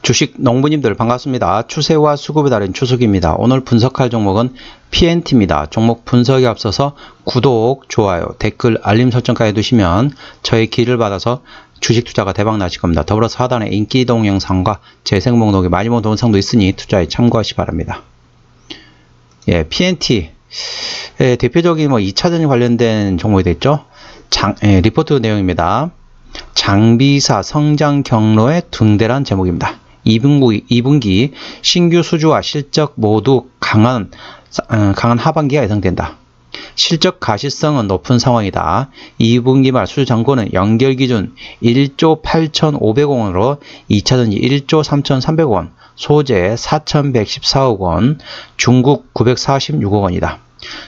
주식 농부님들 반갑습니다. 추세와 수급에 달인 추석입니다. 오늘 분석할 종목은 PNT입니다. 종목 분석에 앞서서 구독, 좋아요, 댓글, 알림 설정까지 해두시면 저의 기를 받아서 주식 투자가 대박 나실 겁니다. 더불어서 하단에 인기 동영상과 재생 목록에 많이 본 동영상도 있으니 투자에 참고하시 바랍니다. PNT 대표적인 2차전 관련된 종목이 됐죠. 리포트 내용입니다. 장비사 성장 경로에 등대란 제목입니다. 2분기 신규 수주와 실적 모두 강한 하반기가 예상된다. 실적 가시성은 높은 상황이다. 2분기 말 수주 잔고는 연결 기준 1조 8,500억 원으로 2차전지 1조 3,300억 원, 소재 4,114억 원, 중국 946억 원이다.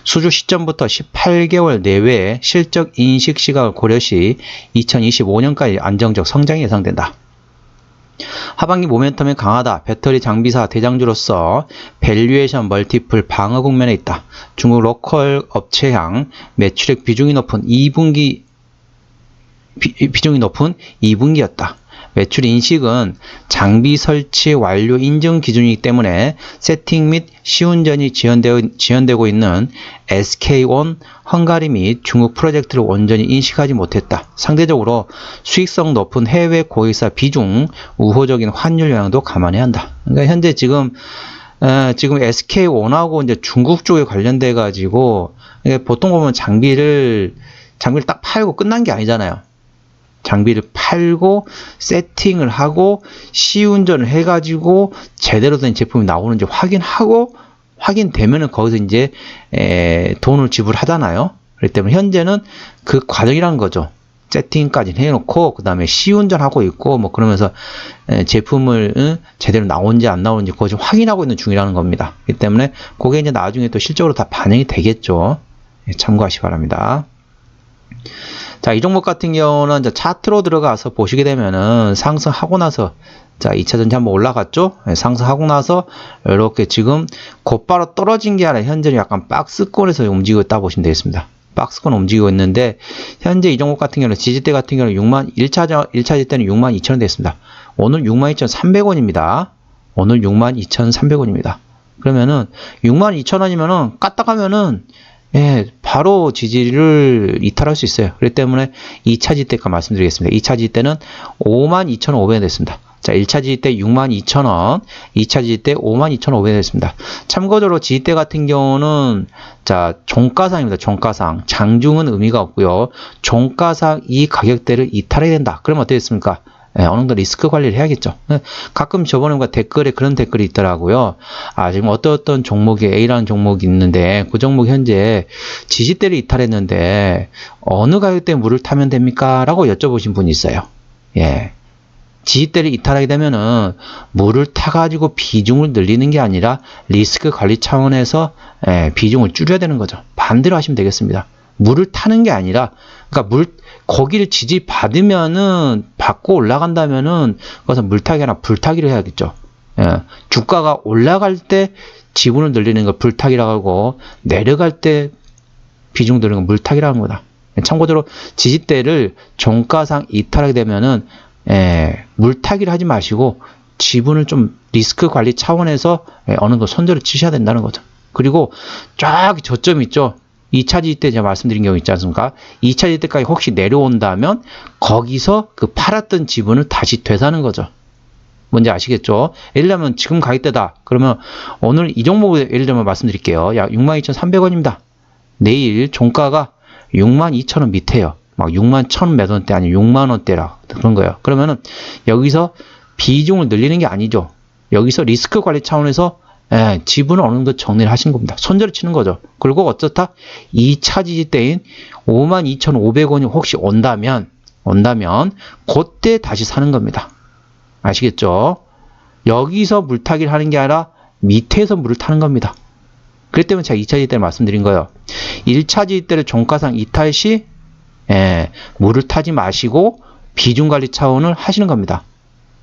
수주 시점부터 18개월 내외의 실적 인식 시각을 고려시 2025년까지 안정적 성장이 예상된다. 하반기 모멘텀이 강하다. 배터리 장비사 대장주로서 밸류에이션 멀티플 방어 국면에 있다. 중국 로컬 업체향 매출액 비중이 높은 2분기였다. 매출 인식은 장비 설치 완료 인증 기준이기 때문에 세팅 및 시운전이 지연되고 있는 SK-On 헝가리 및 중국 프로젝트를 온전히 인식하지 못했다. 상대적으로 수익성 높은 해외 고객사 비중, 우호적인 환율 영향도 감안해야 한다. 그러니까 현재 지금 SK-On하고 이제 중국 쪽에 관련돼 가지고 보통 보면 장비를 딱 팔고 끝난 게 아니잖아요. 장비를 팔고 세팅을 하고 시운전을 해가지고 제대로 된 제품이 나오는지 확인하고 확인되면은 거기서 이제 돈을 지불하잖아요. 그렇기 때문에 현재는 그 과정이라는 거죠. 세팅까지 해놓고 그 다음에 시운전하고 있고 뭐 그러면서 제품을 제대로 나오는지 안 나오는지 그거 좀 확인하고 있는 중이라는 겁니다. 그렇기 때문에 그게 이제 나중에 또 실적으로 다 반영이 되겠죠. 참고하시기 바랍니다. 자, 이 종목 같은 경우는 이제 차트로 들어가서 보시게 되면은 상승하고 나서 자, 2차전지 한번 올라갔죠? 상승하고 나서 이렇게 지금 곧바로 떨어진 게 아니라 현재는 약간 박스권에서 움직이고 있다 보시면 되겠습니다. 박스권 움직이고 있는데 현재 이 종목 같은 경우는 지지대 같은 경우는 1차 지대는 62,000원 됐습니다. 오늘 62,300원입니다. 오늘 62,300원입니다. 그러면은 62,000원이면은 까딱하면은 바로 지지를 이탈할 수 있어요. 그렇기 때문에 2차 지지대가 말씀드리겠습니다. 2차 지지대는 52,500원 됐습니다. 자, 1차 지지대 62,000원, 2차 지지대 52,500원 됐습니다. 참고적으로 지지대 같은 경우는 자, 종가상입니다. 종가상. 장중은 의미가 없고요. 종가상 이 가격대를 이탈해야 된다. 그러면 어떻겠습니까? 어느 정도 리스크 관리를 해야겠죠. 가끔 저번에 댓글에 그런 댓글이 있더라고요. 지금 어떤 종목이 A라는 종목이 있는데 그 종목 현재 지지대를 이탈했는데 어느 가격대에 물을 타면 됩니까? 라고 여쭤보신 분이 있어요. 지지대를 이탈하게 되면은 물을 타가지고 비중을 늘리는 게 아니라 리스크 관리 차원에서 비중을 줄여야 되는 거죠. 반대로 하시면 되겠습니다. 물을 타는 게 아니라 그러니까 거기를 지지받으면은 받고 올라간다면은 그것은 물타기 아니라 불타기를 해야겠죠. 주가가 올라갈 때 지분을 늘리는 걸 불타기라고 하고 내려갈 때 비중 늘리는 걸 물타기라는 거다. 참고로 지지대를 종가상 이탈하게 되면은 물타기를 하지 마시고 지분을 좀 리스크 관리 차원에서 어느 정도 손절을 치셔야 된다는 거죠. 그리고 쫙 저점 있죠. 2차 지지대 제가 말씀드린 경우 있지 않습니까? 2차 지지대까지 혹시 내려온다면 거기서 그 팔았던 지분을 다시 되사는 거죠. 뭔지 아시겠죠? 예를 들면 지금 가격대다. 그러면 오늘 이 종목을 예를 들면 말씀드릴게요. 약 62,300원입니다. 내일 종가가 62,000원 밑에요. 막 61,000원 몇 원대 아니면 6만원대라 그런 거예요. 그러면은 여기서 비중을 늘리는 게 아니죠. 여기서 리스크 관리 차원에서 지분을 어느 정도 정리를 하신 겁니다. 손절을 치는 거죠. 그리고 어떻다? 2차 지지대인 52,500원이 혹시 온다면 그때 다시 사는 겁니다. 아시겠죠? 여기서 물타기를 하는 게 아니라 밑에서 물을 타는 겁니다. 그렇기 때문에 제가 2차 지지대를 말씀드린 거예요. 1차 지지대를 종가상 이탈 시 물을 타지 마시고 비중 관리 차원을 하시는 겁니다.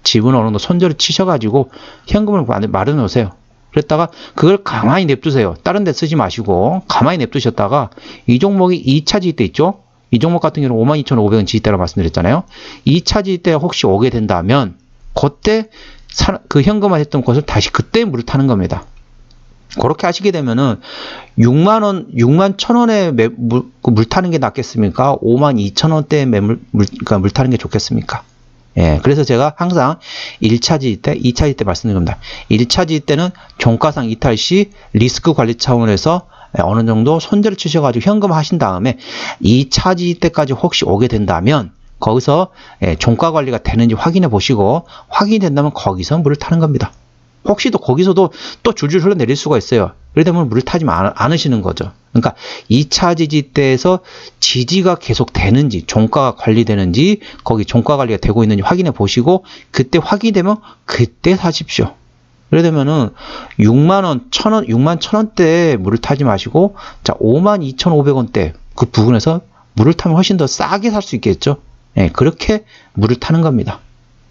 지분을 어느 정도 손절을 치셔가지고 현금을 마련해 놓으세요. 그랬다가 그걸 가만히 냅두세요. 다른 데 쓰지 마시고 가만히 냅두셨다가 이 종목이 2차 지지대 있죠? 이 종목 같은 경우는 52,500원 지지대라고 말씀드렸잖아요. 2차 지지대 혹시 오게 된다면 그때 그 현금화했던 것을 다시 그때 물을 타는 겁니다. 그렇게 하시게 되면은 6만 1,000원에 물 타는 게 낫겠습니까? 52,000원대에 그러니까 물 타는 게 좋겠습니까? 예, 그래서 제가 항상 1차 지지 때, 2차 지지 때 말씀드린 겁니다. 1차 지지 때는 종가상 이탈 시 리스크 관리 차원에서 어느 정도 손절을 치셔가지고 현금 하신 다음에 2차 지지 때까지 혹시 오게 된다면 거기서 종가 관리가 되는지 확인해 보시고 확인이 된다면 거기서 물을 타는 겁니다. 혹시 또 거기서도 또 줄줄 흘러내릴 수가 있어요. 그러다 보면 물을 타지 않으시는 거죠. 그러니까 2차 지지 때에서 지지가 계속 되는지 종가가 관리되는지 거기 종가 관리가 되고 있는지 확인해 보시고 그때 확인되면 그때 사십시오. 그러려면은 6만 1,000원대에 물을 타지 마시고 자 52,500원대 그 부분에서 물을 타면 훨씬 더 싸게 살 수 있겠죠. 예, 그렇게 물을 타는 겁니다.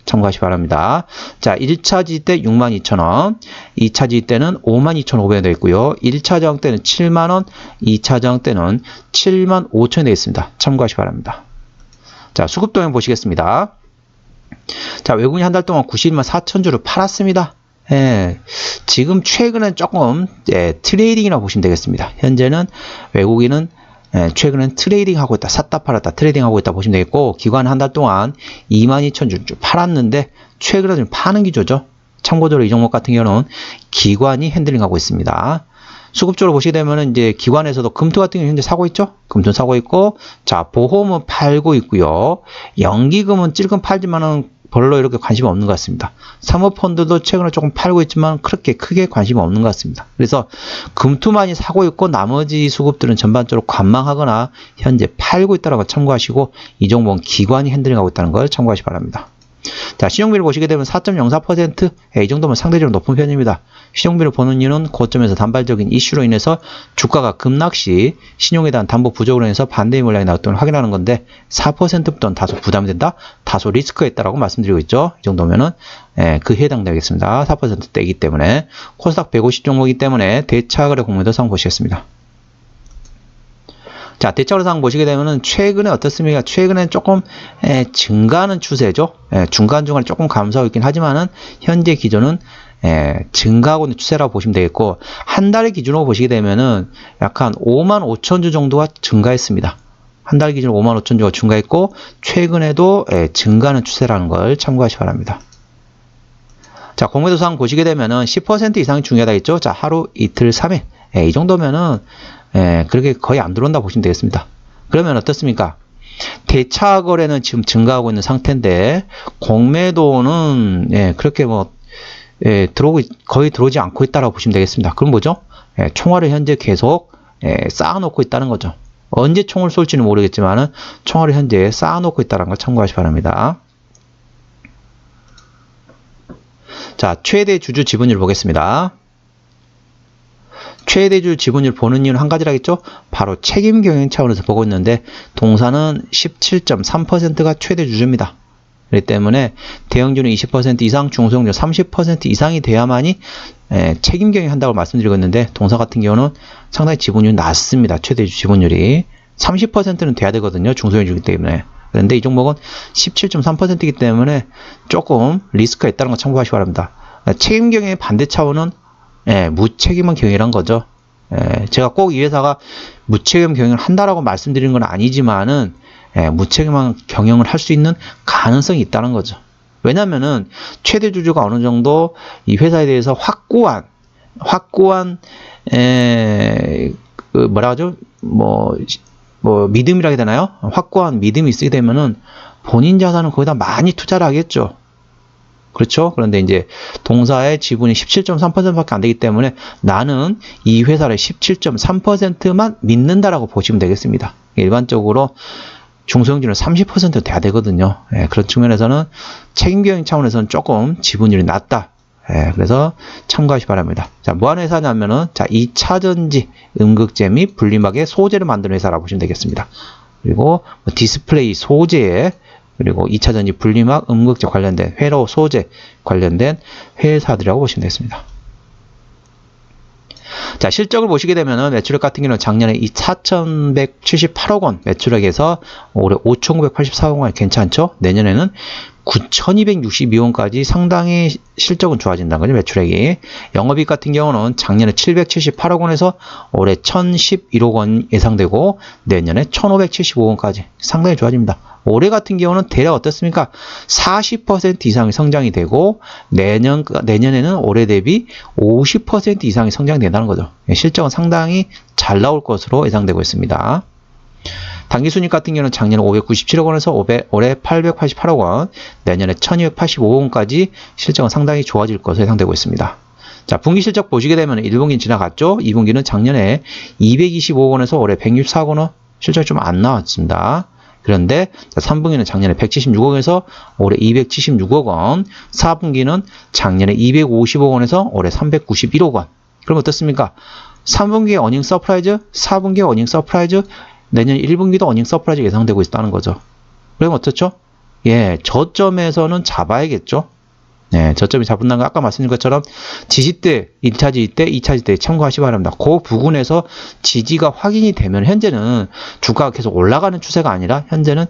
참고하시기 바랍니다. 자, 1차 지지 때 62,000원, 2차 지지 때는 52,500원 되어 있고요. 1차 저항 때는 7만원, 2차 저항 때는 75,000원이 되어 있습니다. 참고하시기 바랍니다. 자, 수급 동향 보시겠습니다. 자, 외국인이 한 달 동안 91만 4천주를 팔았습니다. 예, 지금 최근엔 조금 트레이딩이라고 보시면 되겠습니다. 현재는 외국인은 최근엔 트레이딩 하고 있다. 샀다 팔았다. 트레이딩 하고 있다 보시면 되겠고 기관 한 달 동안 22,000주 팔았는데 최근에 좀 파는 기조죠. 참고적으로 이 종목 같은 경우는 기관이 핸들링 하고 있습니다. 수급적으로 보시게 되면 이제 기관에서도 금토 같은 경우 현재 사고 있죠. 금토 사고 있고 자 보험은 팔고 있고요. 연기금은 찔끔 팔지만은 별로 이렇게 관심이 없는 것 같습니다. 사모펀드도 최근에 조금 팔고 있지만 그렇게 크게 관심이 없는 것 같습니다. 그래서 금투만이 사고 있고 나머지 수급들은 전반적으로 관망하거나 현재 팔고 있다는 걸 참고하시고 이 종목은 기관이 핸들링하고 있다는 걸 참고하시기 바랍니다. 자, 신용비를 보시게 되면 4.04%, 이 정도면 상대적으로 높은 편입니다. 신용비를 보는 이유는 고점에서 단발적인 이슈로 인해서 주가가 급락 시 신용에 대한 담보 부족으로 인해서 반대의 물량이 나왔던 걸 확인하는 건데 4%부터는 다소 부담이 된다, 다소 리스크가 있다라고 말씀드리고 있죠. 이 정도면은 그에 해당되겠습니다. 4%대이기 때문에 코스닥 150 종목이기 때문에 대차거래 공매도 상황 보시겠습니다. 자, 대차거래 상황 보시게 되면은 최근에 어떻습니까? 최근에 조금 증가하는 추세죠. 중간중간에 조금 감소하고 있긴 하지만은 현재 기준은 증가하고 있는 추세라고 보시면 되겠고 한 달의 기준으로 보시게 되면은 약간 55,000주 정도가 증가했습니다. 한 달 기준으로 55,000주가 증가했고 최근에도 증가하는 추세라는 걸 참고하시기 바랍니다. 자, 공매도 상황 보시게 되면은 10% 이상이 중요하다 했죠. 자, 하루, 이틀, 3일. 이 정도면은 그렇게 거의 안 들어온다 보시면 되겠습니다. 그러면 어떻습니까? 대차 거래는 지금 증가하고 있는 상태인데 공매도는 그렇게 뭐 거의 들어오지 않고 있다라고 보시면 되겠습니다. 그럼 뭐죠? 총알을 현재 계속 쌓아놓고 있다는 거죠. 언제 총을 쏠지는 모르겠지만은 총알을 현재 쌓아놓고 있다는 걸 참고하시기 바랍니다. 자, 최대 주주 지분율 보겠습니다. 최대주 지분율 보는 이유는 한 가지라겠죠? 바로 책임 경영 차원에서 보고 있는데 동사는 17.3%가 최대 주주입니다. 그렇기 때문에 대형주는 20% 이상, 중소형주 30% 이상이 돼야만이 책임 경영 한다고 말씀드리고 있는데 동사 같은 경우는 상당히 지분율이 낮습니다. 최대주 지분율이 30%는 돼야 되거든요. 중소형주이기 때문에. 그런데 이 종목은 17.3%이기 때문에 조금 리스크가 있다는 거 참고하시기 바랍니다. 책임 경영의 반대 차원은 무책임한 경영이란 거죠. 제가 꼭 이 회사가 무책임 경영을 한다라고 말씀드리는 건 아니지만은 무책임한 경영을 할 수 있는 가능성이 있다는 거죠. 왜냐면은 최대 주주가 어느 정도 이 회사에 대해서 확고한 뭐라 하죠? 뭐 믿음이라 해야 되나요? 확고한 믿음이 있게 되면은 본인 자산은 거기다 많이 투자를 하겠죠. 그렇죠? 그런데 이제 동사의 지분이 17.3%밖에 안 되기 때문에 나는 이 회사를 17.3%만 믿는다라고 보시면 되겠습니다. 일반적으로 중소형주는 30% 돼야 되거든요. 그런 측면에서는 책임경영 차원에서는 조금 지분율이 낮다. 그래서 참고하시기 바랍니다. 자, 뭐 하는 회사냐면은, 자, 2차전지, 음극재 및 분리막의 소재를 만드는 회사라고 보시면 되겠습니다. 그리고 디스플레이 소재에 그리고 2차전지 분리막, 음극재 관련된 회로 소재 관련된 회사들이라고 보시면 되겠습니다. 자, 실적을 보시게 되면은 매출액 같은 경우는 작년에 4,178억 원 매출액에서 올해 5,984억 원 괜찮죠? 내년에는 9,262원까지 상당히 실적은 좋아진다는 거죠. 매출액이. 영업이익 같은 경우는 작년에 778억 원에서 올해 1,011억 원 예상되고 내년에 1,575원까지 상당히 좋아집니다. 올해 같은 경우는 대략 어떻습니까? 40% 이상의 성장이 되고 내년에는 올해 대비 50% 이상의 성장이 된다는 거죠. 실적은 상당히 잘 나올 것으로 예상되고 있습니다. 당기순이익 같은 경우는 작년에 597억 원에서 올해 888억 원, 내년에 1285원까지 실적은 상당히 좋아질 것으로 예상되고 있습니다. 자, 분기 실적 보시게 되면 1분기는 지나갔죠? 2분기는 작년에 225억 원에서 올해 164억 원, 실적이 좀 안 나왔습니다. 그런데 3분기는 작년에 176억에서 올해 276억 원, 4분기는 작년에 250억 원에서 올해 391억 원. 그럼 어떻습니까? 3분기에 어닝 서프라이즈, 4분기에 어닝 서프라이즈, 내년 1분기도 어닝 서프라이즈 예상되고 있다는 거죠. 그럼 어떻죠? 예, 저점에서는 잡아야겠죠? 네, 저점이 잡은다는 거 아까 말씀드린 것처럼 지지대, 1차 지지대, 2차 지지대 참고하시기 바랍니다. 그 부분에서 지지가 확인이 되면 현재는 주가가 계속 올라가는 추세가 아니라 현재는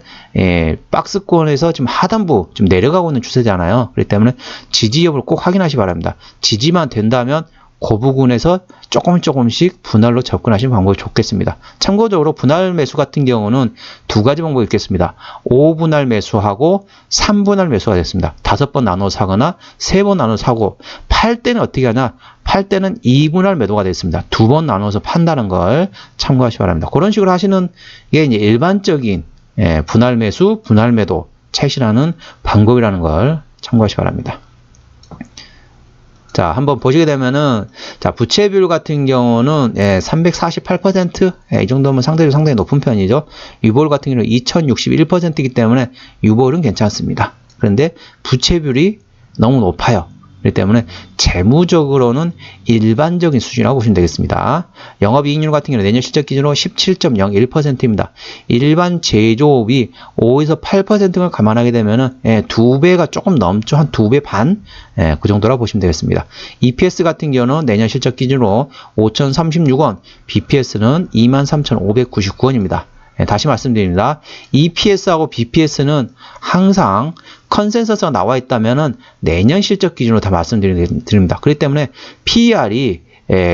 박스권에서 지금 하단부 좀 내려가고 있는 추세잖아요. 그렇기 때문에 지지 여부를 꼭 확인하시기 바랍니다. 지지만 된다면 그 부분에서 조금씩 분할로 접근하시는 방법이 좋겠습니다. 참고적으로 분할 매수 같은 경우는 두 가지 방법이 있겠습니다. 5분할 매수하고 3분할 매수가 됐습니다. 5번 나눠 사거나 3번 나눠 사고, 팔 때는 어떻게 하냐? 팔 때는 2분할 매도가 됐습니다. 2번 나눠서 판다는 걸 참고하시기 바랍니다. 그런 식으로 하시는 게 이제 일반적인 분할 매수, 분할 매도 차익실하는 방법이라는 걸 참고하시기 바랍니다. 자, 한번 보시게 되면은, 자, 부채 비율 같은 경우는, 348%, 이 정도면 상당히 높은 편이죠. 유보율 같은 경우는 2061%이기 때문에 유보율은 괜찮습니다. 그런데 부채 비율이 너무 높아요. 그렇기 때문에 재무적으로는 일반적인 수준이라고 보시면 되겠습니다. 영업이익률 같은 경우는 내년 실적 기준으로 17.01%입니다. 일반 제조업이 5에서 8%를 감안하게 되면은 2배가 조금 넘죠. 한 2배 반? 그 정도라고 보시면 되겠습니다. EPS 같은 경우는 내년 실적 기준으로 5,036원, BPS는 23,599원입니다. 다시 말씀드립니다. EPS하고 BPS는 항상 컨센서스가 나와 있다면은 내년 실적 기준으로 다 말씀드립니다. 그렇기 때문에 PER이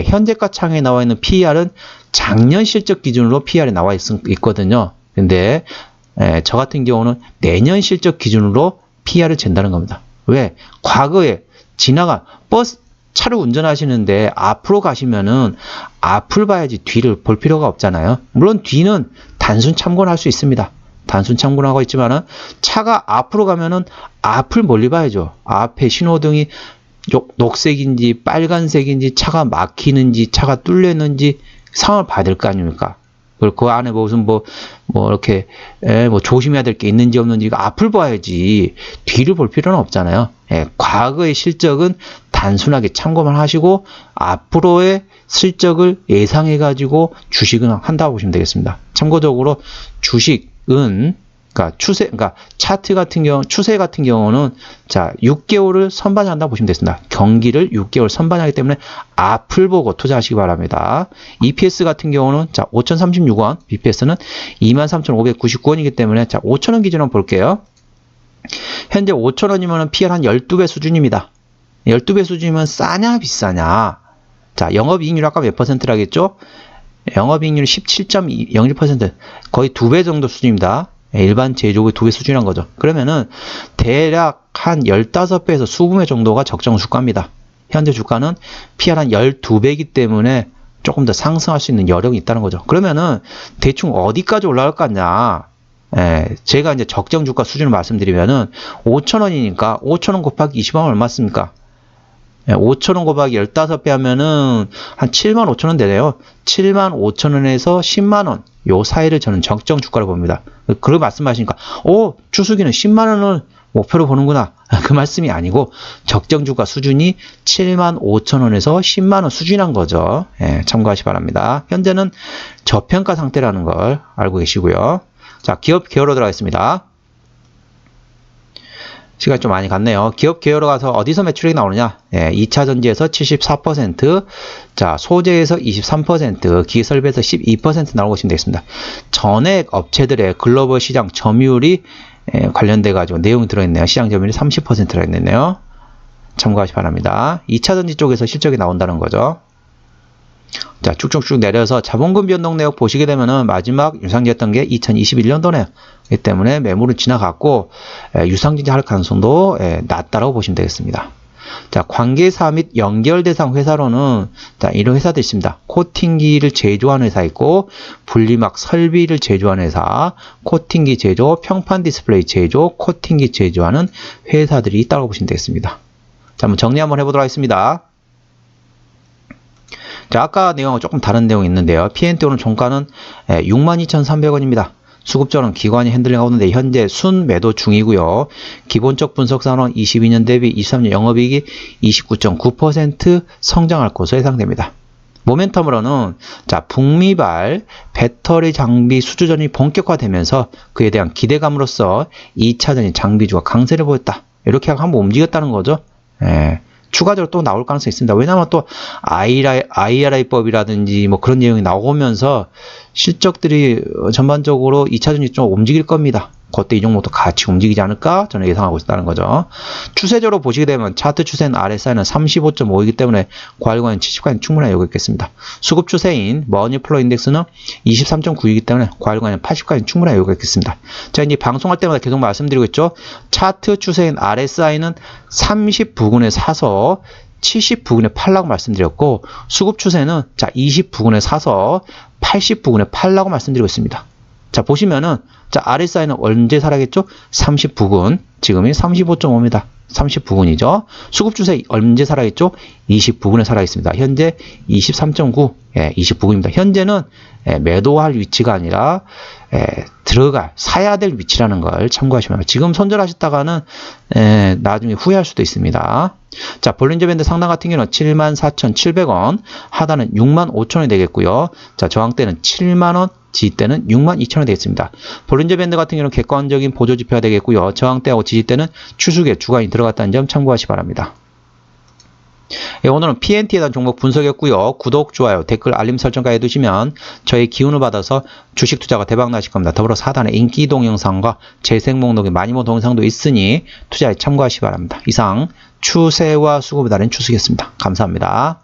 현재가 창에 나와 있는 PER은 작년 실적 기준으로 PER이 나와 있거든요. 근데 저 같은 경우는 내년 실적 기준으로 PER을 잰다는 겁니다. 왜? 과거에 지나간 차를 운전하시는데 앞으로 가시면은 앞을 봐야지 뒤를 볼 필요가 없잖아요. 물론 뒤는 단순 참고는 할 수 있습니다. 단순 참고는 하고 있지만은 차가 앞으로 가면은 앞을 멀리 봐야죠. 앞에 신호등이 녹색인지 빨간색인지 차가 막히는지 차가 뚫렸는지 상황을 봐야 될 거 아닙니까? 그 안에 무슨 이렇게 조심해야 될 게 있는지 없는지 앞을 봐야지 뒤를 볼 필요는 없잖아요. 과거의 실적은 단순하게 참고만 하시고 앞으로의 실적을 예상해 가지고 주식은 한다고 보시면 되겠습니다. 참고적으로 주식은 그러니까 차트 같은 경우 추세 같은 경우는 자 6개월을 선반영한다고 보시면 되겠습니다. 경기를 6개월 선반영하기 때문에 앞을 보고 투자하시기 바랍니다. EPS 같은 경우는 자 5,036원, BPS는 23,599원이기 때문에 자 5,000원 기준으로 볼게요. 현재 5,000원이면 PER 한 12배 수준입니다. 12배 수준이면 싸냐 비싸냐? 자, 영업이익률 아까 몇 %라겠죠? 영업이익률이 17.01%, 거의 2배 정도 수준입니다. 일반 제조업의 2배 수준이란 거죠. 그러면은 대략 한 15배에서 20배 정도가 적정 주가입니다. 현재 주가는 PER 한 12배이기 때문에 조금 더 상승할 수 있는 여력이 있다는 거죠. 그러면은 대충 어디까지 올라갈 것 같냐? 제가 이제 적정 주가 수준을 말씀드리면은 5,000원이니까 5,000원 곱하기 20원 얼마습니까? 5,000원 곱하기 15배 하면은 한 75,000원 되네요. 75,000원에서 10만원 요 사이를 저는 적정 주가로 봅니다. 그렇게 말씀하시니까 추수기는 10만원을 목표로 보는구나. 그 말씀이 아니고 적정 주가 수준이 75,000원에서 10만원 수준이란 거죠. 참고하시기 바랍니다. 현재는 저평가 상태라는 걸 알고 계시고요. 자, 기업 계열로 들어가겠습니다. 시간이 좀 많이 갔네요. 기업 계열로 가서 어디서 매출액이 나오느냐? 2차 전지에서 74%, 자, 소재에서 23%, 기계설비에서 12% 나오고 보시면 되겠습니다. 전액 업체들의 글로벌 시장 점유율이 관련돼 가지고 내용이 들어있네요. 시장 점유율이 30% 들어있네요. 참고하시 바랍니다. 2차전지 쪽에서 실적이 나온다는 거죠. 자, 쭉쭉쭉 내려서 자본금 변동 내역 보시게 되면은 마지막 유상지였던 게 2021년도네요. 이 때문에 매물은 지나갔고 유상증자 할 가능성도 낮다라고 보시면 되겠습니다. 자, 관계사 및 연결 대상 회사로는 자, 이런 회사도 있습니다. 코팅기를 제조하는 회사 있고 분리막 설비를 제조하는 회사, 코팅기 제조, 평판 디스플레이 제조, 코팅기 제조하는 회사들이 있다고 보시면 되겠습니다. 자, 한번 정리 한번 해보도록 하겠습니다. 자, 아까 내용하고 조금 다른 내용이 있는데요. P&T 오늘 종가는 62,300원입니다. 수급적으로는 기관이 핸들링하고 있는데 현재 순매도 중이고요. 기본적 분석상으로는 22년 대비 23년 영업이익이 29.9% 성장할 것으로 예상됩니다. 모멘텀으로는 자, 북미발 배터리 장비 수주전이 본격화되면서 그에 대한 기대감으로써 2차전지 장비주가 강세를 보였다. 이렇게 한번 움직였다는 거죠. 추가적으로 또 나올 가능성이 있습니다. 왜냐하면 또 IRA법이라든지 뭐 그런 내용이 나오면서 실적들이 전반적으로 2차전지 좀 움직일 겁니다. 그때 이 종목도 같이 움직이지 않을까 저는 예상하고 있다는 거죠. 추세적으로 보시게 되면 차트 추세는 RSI는 35.5이기 때문에 과일과는 70까지 충분히 여유 있겠습니다. 수급 추세인 머니플로 인덱스는 23.9이기 때문에 과일과는 80까지 충분히 여유가 있겠습니다. 자, 이제 방송할 때마다 계속 말씀드리고 있죠. 차트 추세인 RSI는 30 부근에 사서 70 부근에 팔라고 말씀드렸고 수급 추세는 자 20 부근에 사서 80 부근에 팔라고 말씀드리고 있습니다. 자, 보시면은 자, RSI는 언제 사라겠죠? 30 부근. 지금이 35.5입니다. 30 부근이죠. 수급 추세 언제 사라겠죠? 20 부근에 사라겠습니다. 현재 23.9. 20 부근입니다. 현재는 매도할 위치가 아니라 사야 될 위치라는 걸 참고하시면 됩니다. 지금 손절하셨다가는 나중에 후회할 수도 있습니다. 자, 볼린저 밴드 상단 같은 경우는 74,700원, 하단은 65,000원이 되겠고요. 자, 저항대는 7만원, 지지대는 62,000원이 되겠습니다. 볼린저 밴드 같은 경우는 객관적인 보조 지표가 되겠고요. 저항대하고 지지대는 추세에 주간이 들어갔다는 점 참고하시 바랍니다. 오늘은 P&T에 대한 종목 분석했고요. 구독, 좋아요, 댓글, 알림 설정까지 해두시면 저의 기운을 받아서 주식 투자가 대박 나실 겁니다. 더불어 사단에 인기 동영상과 재생 목록에 많이 본 동영상도 있으니 투자에 참고하시 바랍니다. 이상 추세와 수급에 달인 추수겠습니다. 감사합니다.